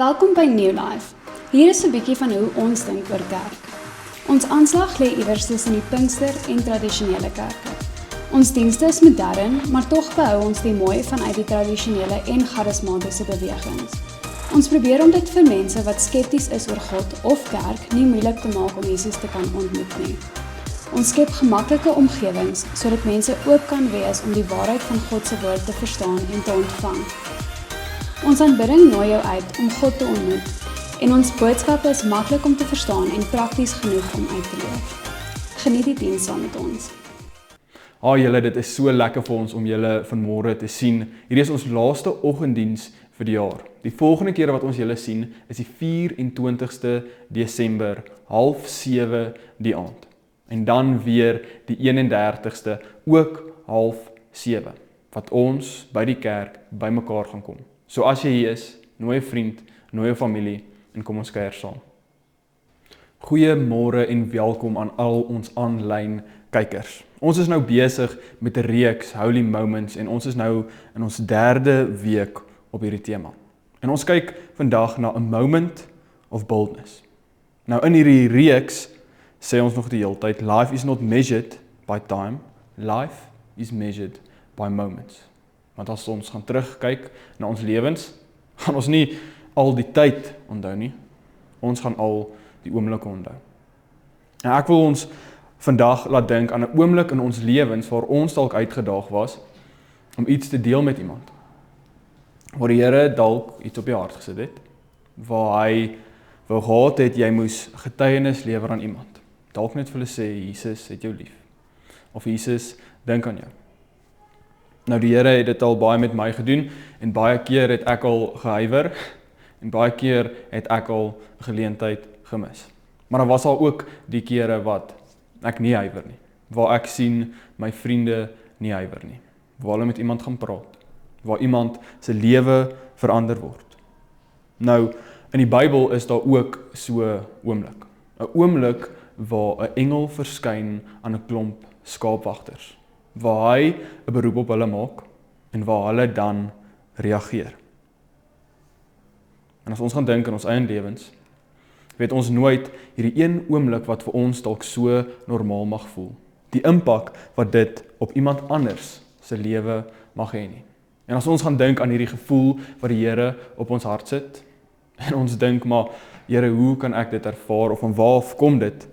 Welkom by New Life. Hier is 'n bietjie van hoe ons dink oor kerk. Ons aanslag lê iewers tussen die Pinkster en tradisionele kerke. Ons dienste is modern, maar tog behou ons die mooi vanuit die tradisionele en charismatiese bewegings. Ons probeer om dit vir mense wat skepties is oor God of kerk nie moeilik te maak om Jesus te kan ontmoet nie. Ons skep gemaklike omgewings sodat mense oop kan wees om die waarheid van God se woord te verstaan en te ontvang. Ons aanbidding nooi jou uit om God te ontmoet en ons boodskappe is maklik om te verstaan en prakties genoeg om uit te leef. Geniet die diens saam met ons. Julle, dit is so lekker vir ons om julle vanmôre te sien. Hierdie is ons laaste oggenddiens vir die jaar. Die volgende keer wat ons julle sien is die 24ste Desember, 6:30 die aand. En dan weer die 31ste, ook 6:30, wat ons by die kerk bymekaar gaan kom. So as jy hier is, nooi 'n vriend, nooi 'n familie en kom ons kuier saam. Goeiemôre en welkom aan al ons aanlyn kykers. Ons is nou besig met 'n reeks Holy Moments en ons is nou in ons 3de week op hierdie tema. En ons kyk vandag na 'n moment of boldness. Nou in hierdie reeks sê ons nog die hele tyd, life is not measured by time, life is measured by moments. Want as ons gaan terugkyk na ons lewens, gaan ons nie al die tyd onthou nie, ons gaan al die oomblikke onthou. En ek wil ons vandag laat dink aan 'n oomblik in ons lewens waar ons dalk uitgedaag was om iets te deel met iemand. Waar die Here dalk iets op jou hart gesit het, waar hy wou gehad het jy moes getuienis lewer aan iemand. Dalk net vir hulle sê, Jesus het jou lief. Of Jesus dink aan jou. Nou die Here het dit al baie met my gedoen, en baie keer het ek al gehuiwer, en baie keer het ek al geleentheid gemis. Maar daar was al ook die kere wat ek nie huiwer nie, waar ek sien my vriende nie huiwer nie, waar hulle met iemand gaan praat, waar iemand se lewe verander word. Nou, in die Bybel is daar ook so 'n oomblik. 'n Oomblik waar 'n engel verskyn aan 'n klomp skaapwagters, waar hy 'n beroep op hulle maak en waar hulle dan reageer. En as ons gaan dink in ons eie lewens, weet ons nooit hierdie een oomblik wat vir ons dalk so normaal mag voel. Die impak wat dit op iemand anders se lewe mag hê nie. En as ons gaan dink aan hierdie gevoel wat die Here op ons hart sit, en ons dink maar, Here, hoe kan ek dit ervaar, of van waar kom dit?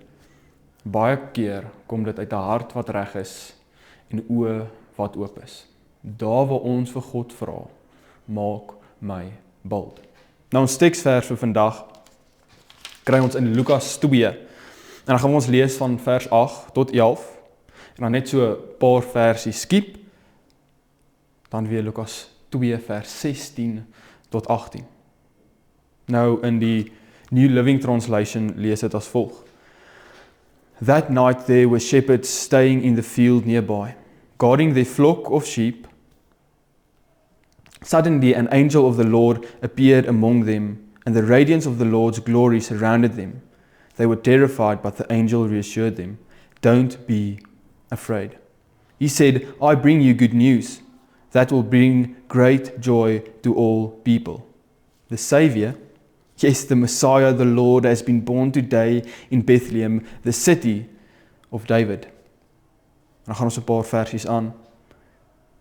Baie keer kom dit uit 'n hart wat reg is, en oë wat oop is. Daar waar ons vir God vra, maak my bold. Nou ons teksvers vir vandag kry ons in Lukas 2. En dan gaan ons lees van vers 8 tot 11. En dan net so 'n paar versies skiep. Dan weer Lukas 2 vers 16 tot 18. Nou in die New Living Translation lees dit as volg. That night there were shepherds staying in the field nearby, guarding their flock of sheep. Suddenly an angel of the Lord appeared among them, and the radiance of the Lord's glory surrounded them. They were terrified, but the angel reassured them, "Don't be afraid." He said, "I bring you good news that will bring great joy to all people. The Savior, yes, the Messiah, the Lord, has been born today in Bethlehem, the city of David." En dan gaan ons 'n paar versies aan.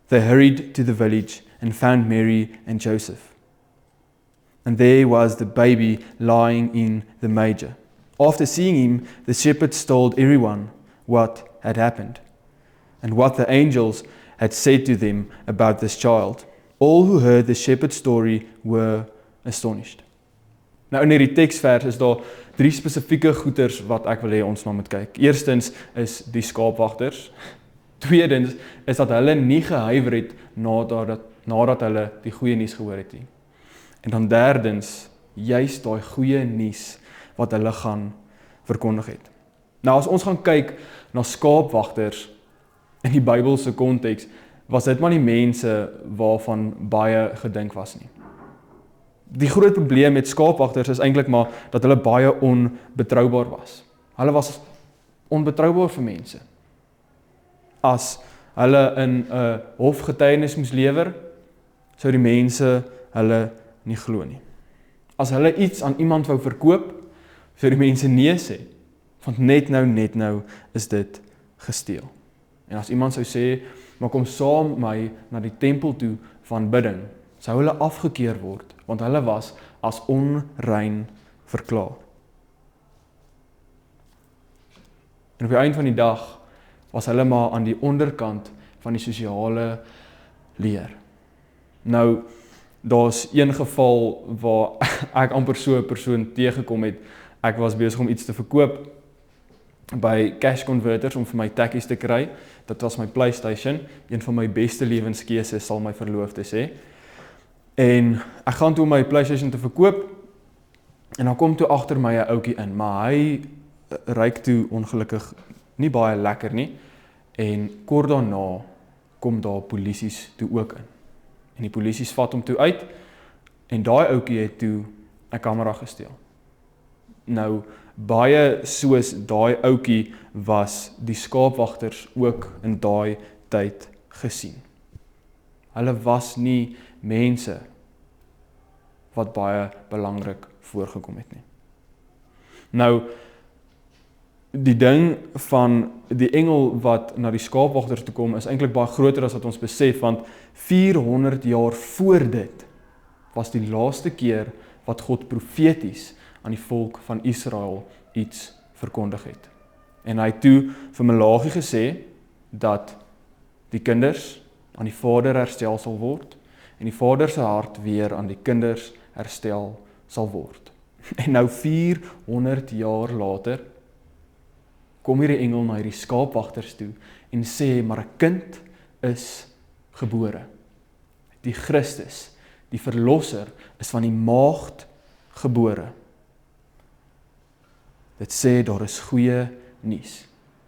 They hurried to the village and found Mary and Joseph. And there was the baby lying in the manger. After seeing him, the shepherds told everyone what had happened and what the angels had said to them about this child. All who heard the shepherd's story were astonished. Nou in hierdie teksvers is daar 3 spesifieke goeters wat ek wil hê ons na moet kyk. Eerstens is die skaapwagters. Tweedens is dat hulle nie gehuiwer het nadat hulle die goeie nuus gehoor het nie. En dan derdens, juist daai goeie nuus wat hulle gaan verkondig het. Nou as ons gaan kyk na skaapwagters in die Bybelse konteks, was dit maar nie mense waarvan baie gedink was nie. Die groot probleem met skaapwagters is eintlik maar dat hulle baie onbetroubaar was. Hulle was onbetroubaar vir mense. As hulle in 'n hofgetuienis moes lewer, sou die mense hulle nie glo nie. As hulle iets aan iemand wou verkoop, sou die mense nee sê. Want net nou is dit gesteel. En as iemand sou sê, maar kom saam met my na die tempel toe van bidding, sou hulle afgekeer word, want hulle was as onrein verklaar. En op die eind van die dag was hulle maar aan die onderkant van die sosiale leer. Nou, daar's een geval waar ek amper so 'n persoon teëgekom het. Ek was besig om iets te verkoop by Cash Converters om vir my tekkies te kry. Dit was my PlayStation, een van my beste lewenskeuses sal my verloofde sê. En ek gaan toe my PlayStation te verkoop en dan kom toe agter my 'n ouetjie in, maar hy ruik toe ongelukkig nie baie lekker nie. En kort daarna kom daar polisies toe ook in. En die polisies vat hom toe uit en daai ouetjie het toe 'n kamera gesteel. Nou, baie soos daai ouetjie was die skaapwagters ook in daai tyd gesien. Hulle was nie mense wat baie belangrik voorgekom het nie. Nou, die ding van die engel wat na die skaapwagters toe kom is eintlik baie groter as wat ons besef, want 400 jaar voor dit was die laaste keer wat God profeties aan die volk van Israel iets verkondig het. En hy het toe vir Malagi gesê dat die kinders aan die vader herstel sal word en die vader se hart weer aan die kinders herstel sal word. En nou 400 jaar later kom hierdie engel na hierdie skaapwagters toe en sê, maar 'n kind is gebore. Die Christus, die verlosser, is van die maagd gebore. Dit sê, daar is goeie nuus.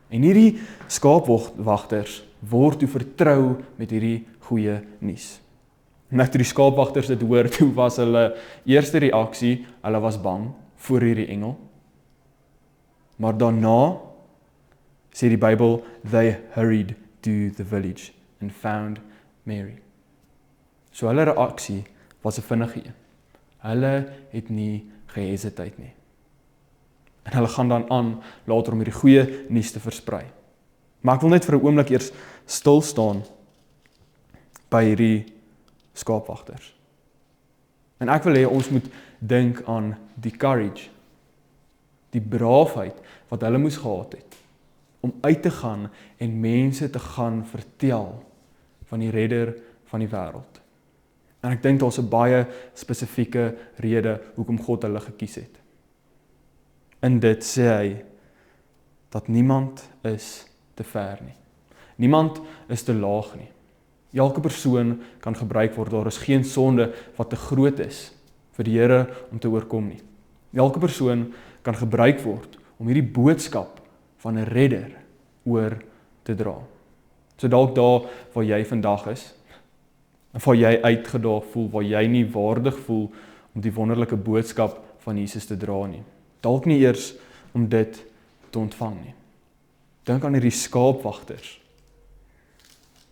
En hierdie skaapwagters word toe vertrou met hierdie goeie nuus. Nou toe die skaapwagters dit hoor, toe was hulle eerste reaksie, hulle was bang voor hierdie engel. Maar daarna sê die Bybel, they hurried to the village and found Mary. So hulle reaksie was 'n vinnige een. Hulle het nie gehesiteer nie. En hulle gaan dan aan later om hierdie goeie nuus te versprei. Maar ek wil net vir 'n oomblik eers stil staan by hierdie skaapwagters. En ek wil hê ons moet dink aan die courage, die braafheid wat hulle moes gehad het om uit te gaan en mense te gaan vertel van die redder van die wêreld. En ek dink daar's 'n baie spesifieke rede hoekom God hulle gekies het. In dit sê hy dat niemand is te ver nie. Niemand is te laag nie. Elke persoon kan gebruik word. Daar is geen sonde wat te groot is vir die Here om te oorkom nie. Elke persoon kan gebruik word om hierdie boodskap van 'n redder oor te dra. So dalk daar waar jy vandag is, en waar jy uitgedaag voel, waar jy nie waardig voel om die wonderlike boodskap van Jesus te dra nie. Dalk nie eers om dit te ontvang nie. Dink aan hierdie skaapwagters,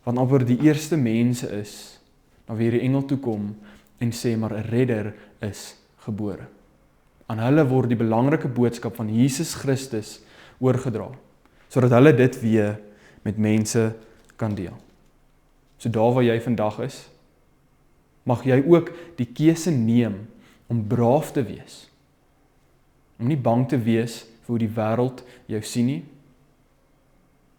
wat amper die eerste mense is, na wie die engel toe kom en sê, maar 'n redder is gebore. Aan hulle word die belangrike boodskap van Jesus Christus oorgedra, sodat hulle dit weer met mense kan deel. So daar waar jy vandag is, mag jy ook die keuse neem om braaf te wees. Om nie bang te wees vir hoe die wêreld jou sien nie.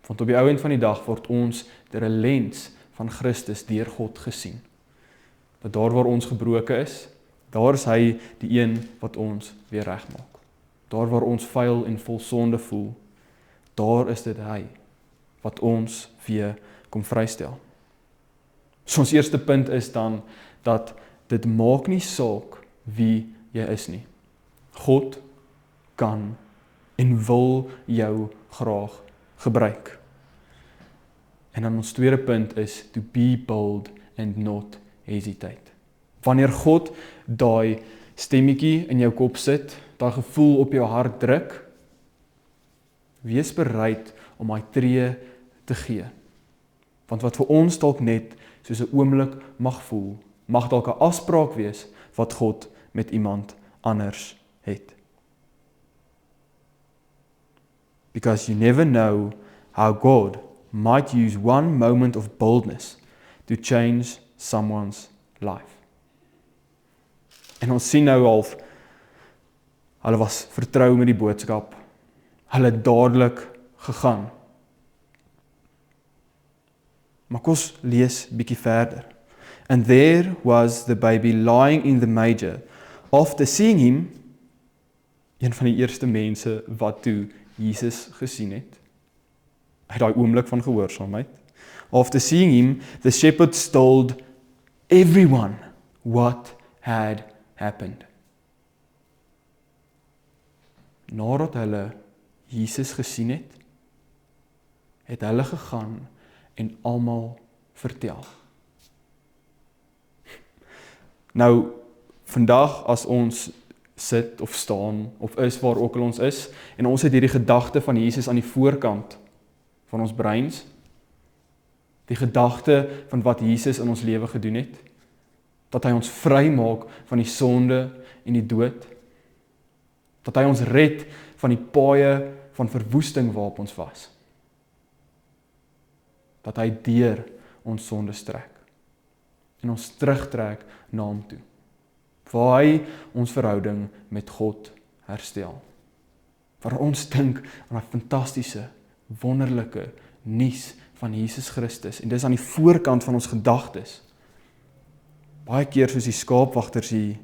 Want op die ou end van die dag word ons deur 'n lens van Christus deur God gesien. Dat daar waar ons gebroken is, daar is hy die een wat ons weer regmaak. Daar waar ons vuil en vol sonde voel, daar is dit hy wat ons weer kom vrystel. So ons eerste punt is dan dat dit maak nie saak wie jy is nie. God kan en wil jou graag gebruik. En dan ons tweede punt is to be bold and not hesitate. Wanneer God daai stemmetjie in jou kop sit, daai gevoel op jou hart druk, wees bereid om daai tree te gee. Want wat vir ons dalk net soos 'n oomblik mag voel, mag dalk 'n afspraak wees wat God met iemand anders het. Because you never know how God might use one moment of boldness to change someone's life. En ons sien nou al, hulle was vertrou met die boodskap, hulle het dadelik gegaan. Maar kom ons lees bietjie verder. And there was the baby lying in the manger. After seeing him, een van die eerste mense wat toe Jesus gesien het, uit daai oomblik van gehoorsaamheid. After seeing him, the shepherds told everyone what had happened. Nadat hulle Jesus gesien het, het hulle gegaan en almal vertel. Nou, vandag as ons sit of staan of is waar ook al ons is en ons het hierdie gedagte van Jesus aan die voorkant van ons breins, die gedagte van wat Jesus in ons lewe gedoen het, dat hy ons vry maak van die sonde en die dood, dat hy ons red van die paaie van verwoesting waarop ons was, dat hy deur ons sonde trek en ons terugtrek na hom toe, waar hy ons verhouding met God herstel, waar ons dink aan die fantastiese, wonderlike nuus van Jesus Christus, en dis aan die voorkant van ons gedagtes. Baie keer soos die skaapwagters hier,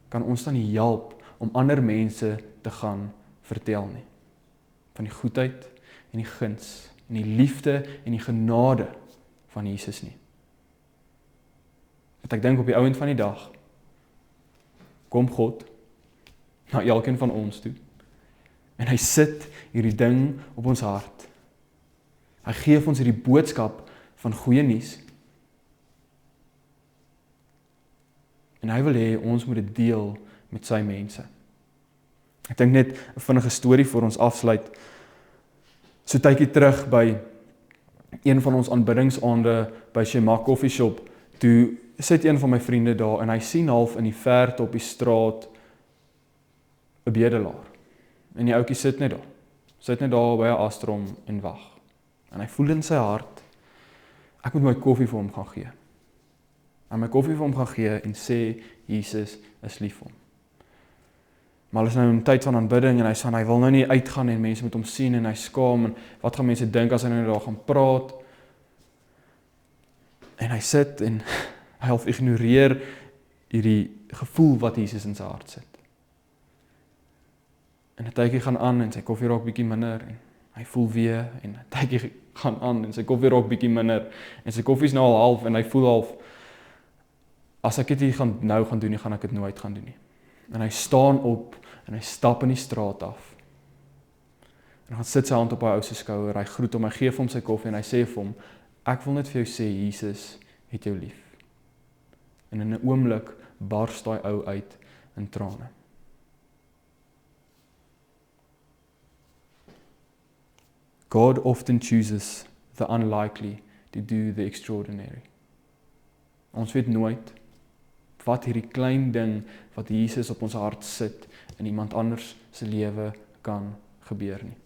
kan ons dan nie help om ander mense te gaan vertel nie, van die goedheid en die guns, en die liefde en die genade van Jesus nie. Want ek dink op die ouend van die dag, kom God na elkeen van ons toe, en hy sit hierdie ding op ons hart. Hy gee ons hierdie boodskap van goeie nuus, en hy wil hê ons moet dit deel met sy mense. Ek dink net 'n vinnige storie voor ons afsluit. So tydjie terug by een van ons aanbiddingsaande by Shema Coffee Shop, toe sit een van my vriende daar en hy sien half in die verte op die straat 'n bedelaar. En die ouetjie sit net daar by 'n astrom en wag. En hy voel in sy hart, ek moet my koffie vir hom gaan gee. En my koffie vir hom gaan gee en sê, Jesus is lief vir hom. Maar hulle is nou in tyd van aanbidding en hy wil nou nie uitgaan en mense moet hom sien en hy skaam en wat gaan mense dink as hy nou daar gaan praat? En hy sit en hy half ignoreer hierdie gevoel wat Jesus in sy hart sit. En 'n tydjie gaan aan en sy koffie raak bietjie minder en hy voel weer en 'n tydjie gaan aan en sy koffie raak bietjie minder en sy koffie is nou al half en hy voel half, as ek dit nou gaan doen nie, gaan ek dit nooit gaan doen nie. En hy staan op en hy stap in die straat af. En hy sit sy hand op hy ou se skouer, hy groet hom, hy gee hom sy koffie en hy sê vir hom, ek wil net vir jou sê, Jesus het jou lief. En in 'n oomblik bars daai ou uit in trane. God often chooses the unlikely to do the extraordinary. Ons weet nooit wat hierdie klein ding wat Jesus op ons hart sit in iemand anders se lewe kan gebeur nie.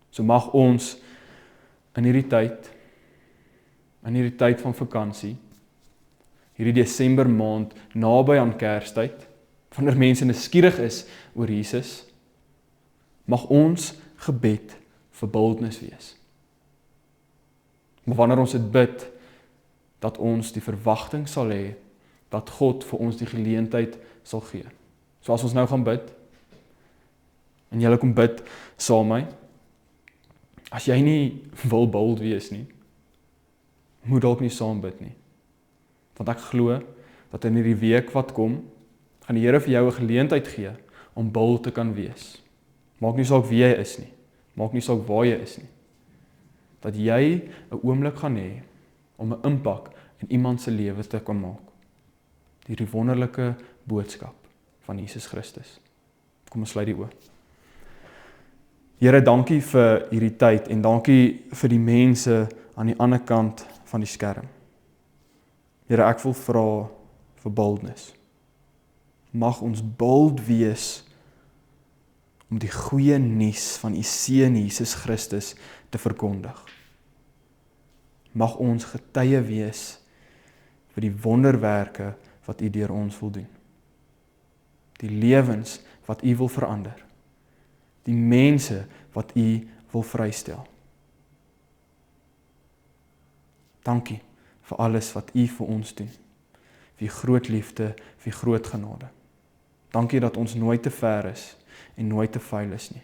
So mag ons in hierdie tyd van vakansie, hierdie Desember maand naby aan Kerstyd, wanneer mense nuuskierig is oor Jesus, mag ons gebed vir boldness wees. Maar wanneer ons dit bid, dat ons die verwagting sal hê, dat God vir ons die geleentheid sal gee. So as ons nou gaan bid, en julle kom bid saam met my, as jy nie wil bold wees nie, moet dalk nie saam bid nie. Want ek glo, dat in hierdie week wat kom, gaan die Here vir jou 'n geleentheid gee, om bold te kan wees. Maak nie saak wie jy is nie, maak nie saak waar jy is nie. Dat jy 'n oomblik gaan hê, om 'n impak in iemand se lewe te kan maak. Die wonderlike boodskap van Jesus Christus. Kom ons sluit die oë. Here, dankie vir hierdie tyd en dankie vir die mense aan die ander kant van die skerm. Here, ek wil vra vir boldness. mag ons bold wees om die goeie nuus van u Seun Jesus Christus te verkondig. Mag ons getuie wees vir die wonderwerke wat u deur ons wil doen. Die lewens wat u wil verander. Die mense wat u wil vrystel. Dankie vir alles wat u vir ons doen. Vir u groot liefde, vir u groot genade. Dankie dat ons nooit te ver is en nooit te vuil is nie.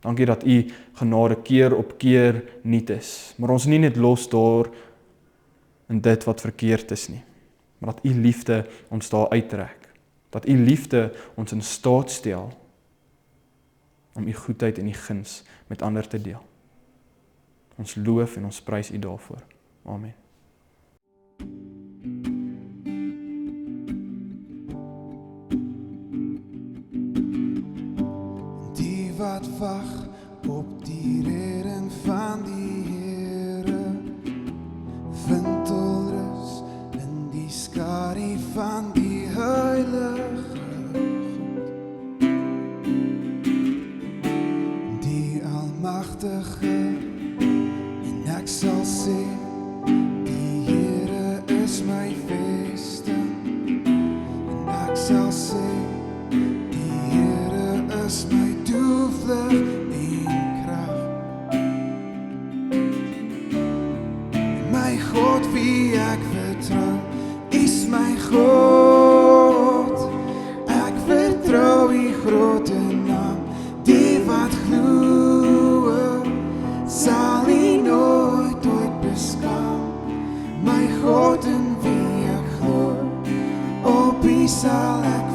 Dankie dat u genade keer op keer nuut is, maar ons nie net los daar in dit wat verkeerd is nie, maar dat u liefde ons daar uittrek, dat u liefde ons in staat stel om u goedheid en u guns met ander te deel. Ons loof en ons prys u daarvoor. Amen. Die wat wag op die redding van die Here, vind hul rus in die skare van die Heilige God. Die Almagtige, en ek sal sê, die Here is my vesting, en ek sal sê, die Here is my toevlug en krag. My God wie ek vertrou, is my God. Ek vertrou u grote naam, die wat glo, sal u nooit beskaam. My God in wie ek glo, op u sal ek